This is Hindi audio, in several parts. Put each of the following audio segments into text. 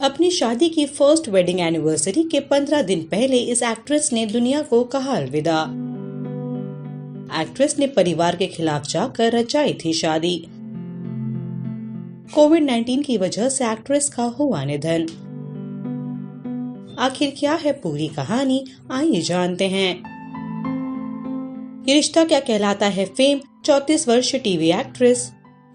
अपनी शादी की फर्स्ट वेडिंग एनिवर्सरी के 15 दिन पहले इस एक्ट्रेस ने दुनिया को कहा अलविदा। एक्ट्रेस ने परिवार के खिलाफ जाकर रचाई थी शादी। कोविड-19 की वजह से एक्ट्रेस का हुआ निधन। आखिर क्या है पूरी कहानी, आइए जानते हैं। ये रिश्ता क्या कहलाता है फेम 34 वर्षीय टीवी एक्ट्रेस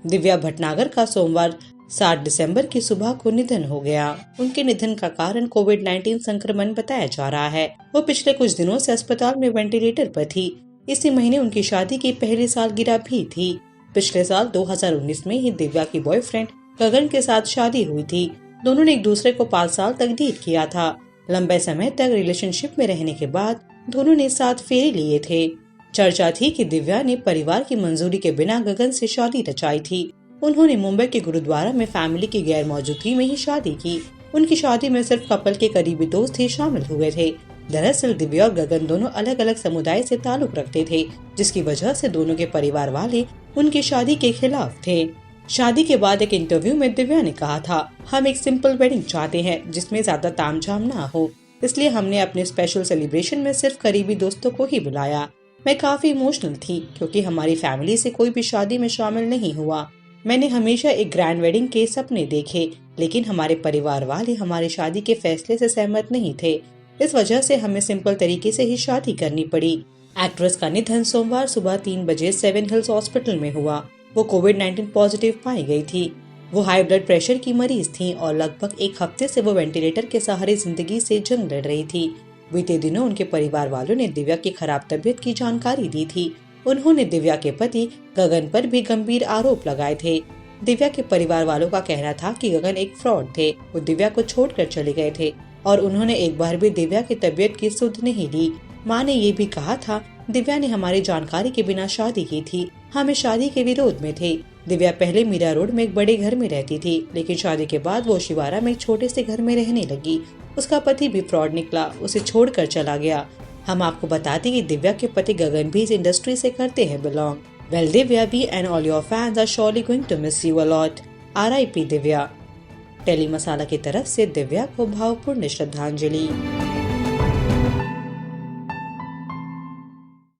दिव्या भटनागर का सोमवार 7 दिसंबर की सुबह को निधन हो गया। उनके निधन का कारण कोविड-19 संक्रमण बताया जा रहा है। वो पिछले कुछ दिनों से अस्पताल में वेंटिलेटर पर थी। इसी महीने उनकी शादी की पहली सालगिरह भी थी। पिछले साल 2019 में ही दिव्या की बॉयफ्रेंड गगन के साथ शादी हुई थी। दोनों ने एक दूसरे को 5 साल तक डेट किया था। लंबे समय तक रिलेशनशिप में रहने के बाद दोनों ने 7 फेरे लिए थे। चर्चा थी कि दिव्या ने परिवार की मंजूरी के बिना गगन से शादी रचाई थी। उन्होंने मुंबई के गुरुद्वारा में फैमिली की गैर मौजूदगी में ही शादी की। उनकी शादी में सिर्फ कपल के करीबी दोस्त ही शामिल हुए थे। दरअसल दिव्या और गगन दोनों अलग अलग समुदाय से ताल्लुक रखते थे, जिसकी वजह से दोनों के परिवार वाले उनकी शादी के खिलाफ थे। शादी के बाद एक इंटरव्यू में दिव्या ने कहा था, हम एक सिंपल वेडिंग चाहते हैं जिसमें ज्यादा तामझाम ना हो, इसलिए हमने अपने स्पेशल सेलिब्रेशन में सिर्फ करीबी दोस्तों को ही बुलाया। मैं काफी इमोशनल थी क्योंकि हमारी फैमिली से कोई भी शादी में शामिल नहीं हुआ। मैंने हमेशा एक ग्रैंड वेडिंग के सपने देखे, लेकिन हमारे परिवार वाले हमारी शादी के फैसले से सहमत नहीं थे। इस वजह से हमें सिंपल तरीके से ही शादी करनी पड़ी। एक्ट्रेस का निधन सोमवार सुबह 3 बजे सेवन हिल्स हॉस्पिटल में हुआ। वो कोविड-19 पॉजिटिव पाई गई थी। वो हाई ब्लड प्रेशर की मरीज थी और लगभग एक हफ्ते से वो वेंटिलेटर के सहारे जिंदगी से जंग लड़ रही थी। बीते दिनों उनके परिवार वालों ने दिव्या की खराब तबीयत की जानकारी दी थी। उन्होंने दिव्या के पति गगन पर भी गंभीर आरोप लगाए थे। दिव्या के परिवार वालों का कहना था कि गगन एक फ्रॉड थे। वो दिव्या को छोड़कर चले गए थे और उन्होंने एक बार भी दिव्या की तबीयत की सुध नहीं ली। मां ने ये भी कहा था, दिव्या ने हमारी जानकारी के बिना शादी की थी। हम इस शादी के विरोध में थे। दिव्या पहले मीरा रोड में एक बड़े घर में रहती थी, लेकिन शादी के बाद वो शिवारा में एक छोटे से घर में रहने लगी। उसका पति भी फ्रॉड निकला, उसे छोड़कर चला गया। हम आपको बताते कि दिव्या के पति गगन भी इस इंडस्ट्री से करते हैं belong. Well, Divya, we and all your fans are surely going to miss you a lot. R.I.P. Divya. Tele Masala की तरफ से दिव्या को भावपूर्ण श्रद्धांजलि।